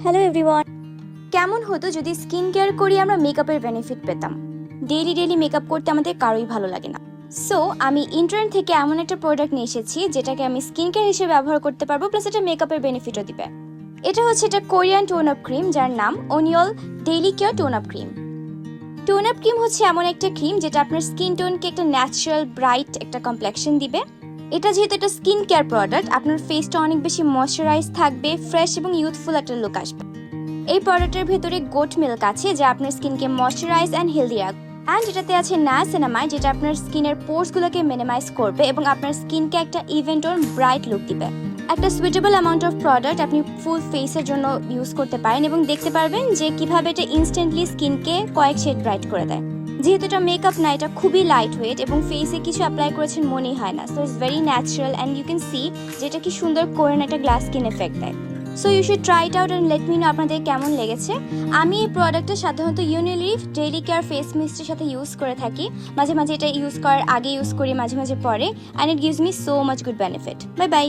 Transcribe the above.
Hello everyone, কেমন হতো যদি স্কিন কেয়ার করি আমরা মেকআপের বেনিফিট পেতাম। ডেইলি মেকআপ করতে আমাদের কারোই ভালো লাগে না। সো আমি ইন্টারনেট থেকে এমন একটা প্রোডাক্ট নিয়ে এসেছি যেটাকে আমি স্কিন কেয়ার হিসেবে ব্যবহার করতে পারবো, প্লাস এটা মেকআপের বেনিফিটও দিবে। এটা হচ্ছে একটা কোরিয়ান টোন আপ ক্রিম যার নাম ওনিয়ল daily care tone up cream. Tone up cream হচ্ছে এমন একটা ক্রিম যেটা আপনার স্কিন টোনকে একটা ন্যাচারাল ব্রাইট একটা কমপ্লেকশন দিবে। এটা যেহেতু একটা স্কিন কেয়ার প্রোডাক্ট, আপনার ফেসটা অনেক বেশি ময়শ্চারাইজ থাকবে, ফ্রেশ এবং ইউথফুল একটা লুক আসবে। এই প্রোডাক্টের ভেতরে গোট মিল্ক আছে যা আপনার স্কিনকে ময়শ্চারাইজ অ্যান্ড হেলদি রাখবে। অ্যান্ড এটাতে আছে নায়াসিনামাইড যেটা আপনার স্কিনের পোর্সগুলোকে মিনিমাইজ করবে এবং আপনার স্কিনকে একটা ইভেন টোন ব্রাইট লুক দিবে। একটা সুইটেবল অ্যামাউন্ট অফ প্রোডাক্ট আপনি ফুল ফেসের জন্য ইউজ করতে পারেন এবং দেখতে পারবেন যে কিভাবে এটা ইনস্ট্যান্টলি স্কিনকে কয়েক শেড ব্রাইট করে দেয়। যেহেতু এটা মেকআপ না, এটা খুবই লাইট ওয়েট এবং ফেসে কিছু অ্যাপ্লাই করেছেন মনেই হয় না। So it's very natural and you can see যেটা কি সুন্দর কোরিয়ান একটা গ্লাস স্কিন এফেক্ট দেয়। So you should try it out and let me know আপনাদের কেমন লেগেছে। আমি এই প্রোডাক্টটা সাধারণত ইউনিলিভ ডেইলি কেয়ার ফেস মিস্টের সাথে ইউজ করে থাকি। মাঝে মাঝে এটা ইউজ করার আগে ইউজ করি, মাঝে মাঝে পরে, and it gives me so much good benefit. Bye bye.